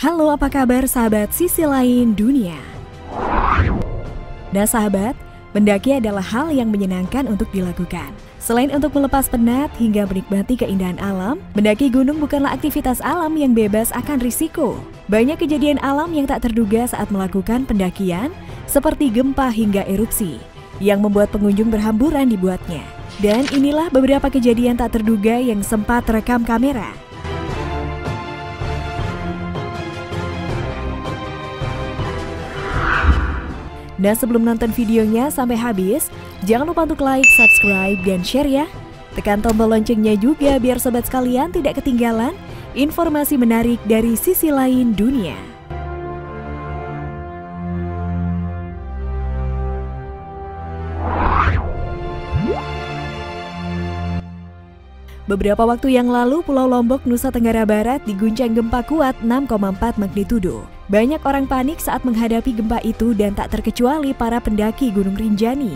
Halo, apa kabar sahabat sisi lain dunia? Nah sahabat, mendaki adalah hal yang menyenangkan untuk dilakukan. Selain untuk melepas penat hingga menikmati keindahan alam, mendaki gunung bukanlah aktivitas alam yang bebas akan risiko. Banyak kejadian alam yang tak terduga saat melakukan pendakian, seperti gempa hingga erupsi, yang membuat pengunjung berhamburan dibuatnya. Dan inilah beberapa kejadian tak terduga yang sempat terekam kamera. Dan sebelum nonton videonya sampai habis, jangan lupa untuk like, subscribe, dan share ya. Tekan tombol loncengnya juga biar sobat sekalian tidak ketinggalan informasi menarik dari sisi lain dunia. Beberapa waktu yang lalu, Pulau Lombok, Nusa Tenggara Barat diguncang gempa kuat 6,4 magnitudo. Banyak orang panik saat menghadapi gempa itu dan tak terkecuali para pendaki Gunung Rinjani.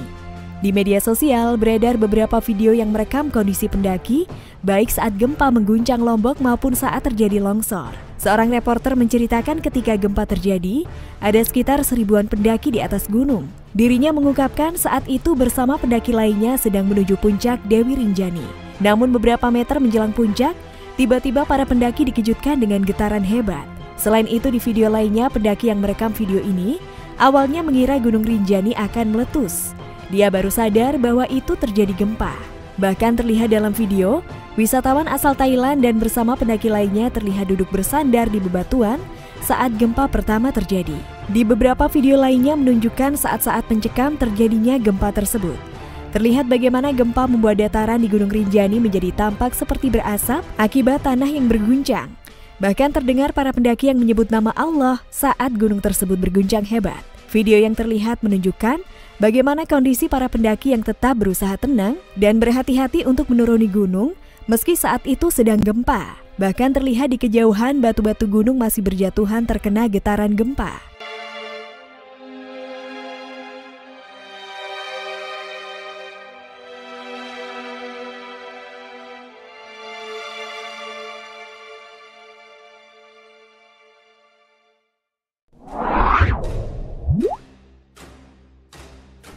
Di media sosial beredar beberapa video yang merekam kondisi pendaki, baik saat gempa mengguncang Lombok maupun saat terjadi longsor. Seorang reporter menceritakan ketika gempa terjadi, ada sekitar 1000-an pendaki di atas gunung. Dirinya mengungkapkan saat itu bersama pendaki lainnya sedang menuju puncak Dewi Rinjani. Namun beberapa meter menjelang puncak, tiba-tiba para pendaki dikejutkan dengan getaran hebat. Selain itu di video lainnya, pendaki yang merekam video ini awalnya mengira Gunung Rinjani akan meletus. Dia baru sadar bahwa itu terjadi gempa. Bahkan terlihat dalam video, wisatawan asal Thailand dan bersama pendaki lainnya terlihat duduk bersandar di bebatuan saat gempa pertama terjadi. Di beberapa video lainnya menunjukkan saat-saat mencekam terjadinya gempa tersebut. Terlihat bagaimana gempa membuat dataran di Gunung Rinjani menjadi tampak seperti berasap akibat tanah yang berguncang. Bahkan terdengar para pendaki yang menyebut nama Allah saat gunung tersebut berguncang hebat. Video yang terlihat menunjukkan bagaimana kondisi para pendaki yang tetap berusaha tenang dan berhati-hati untuk menuruni gunung meski saat itu sedang gempa. Bahkan terlihat di kejauhan batu-batu gunung masih berjatuhan terkena getaran gempa.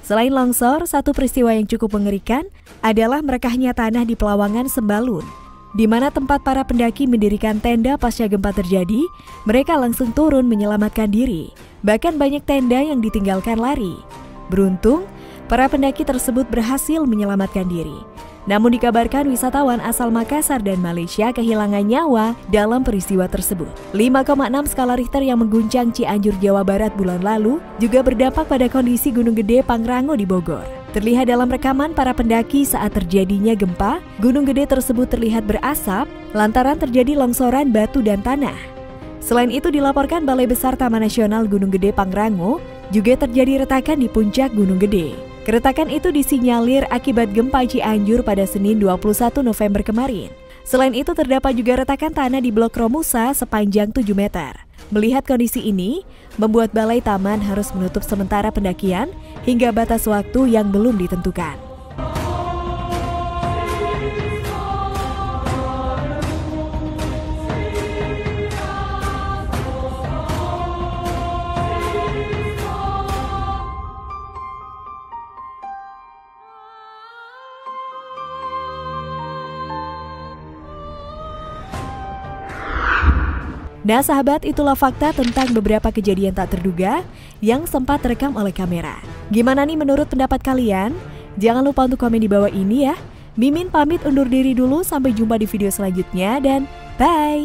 Selain longsor, satu peristiwa yang cukup mengerikan adalah merekahnya tanah di Pelawangan Sembalun, di mana tempat para pendaki mendirikan tenda pasca gempa terjadi. Mereka langsung turun menyelamatkan diri, bahkan banyak tenda yang ditinggalkan lari. Beruntung, para pendaki tersebut berhasil menyelamatkan diri. Namun dikabarkan wisatawan asal Makassar dan Malaysia kehilangan nyawa dalam peristiwa tersebut. 5,6 skala Richter yang mengguncang Cianjur, Jawa Barat bulan lalu juga berdampak pada kondisi Gunung Gede Pangrango di Bogor. Terlihat dalam rekaman para pendaki saat terjadinya gempa, Gunung Gede tersebut terlihat berasap lantaran terjadi longsoran batu dan tanah. Selain itu dilaporkan Balai Besar Taman Nasional Gunung Gede Pangrango juga terjadi retakan di puncak Gunung Gede. Keretakan itu disinyalir akibat gempa Cianjur pada Senin 21 November kemarin. Selain itu terdapat juga retakan tanah di Blok Romusa sepanjang 7 meter. Melihat kondisi ini, membuat Balai Taman harus menutup sementara pendakian hingga batas waktu yang belum ditentukan. Nah sahabat, itulah fakta tentang beberapa kejadian tak terduga yang sempat terekam oleh kamera. Gimana nih menurut pendapat kalian? Jangan lupa untuk komen di bawah ini ya. Mimin pamit undur diri dulu, sampai jumpa di video selanjutnya dan bye!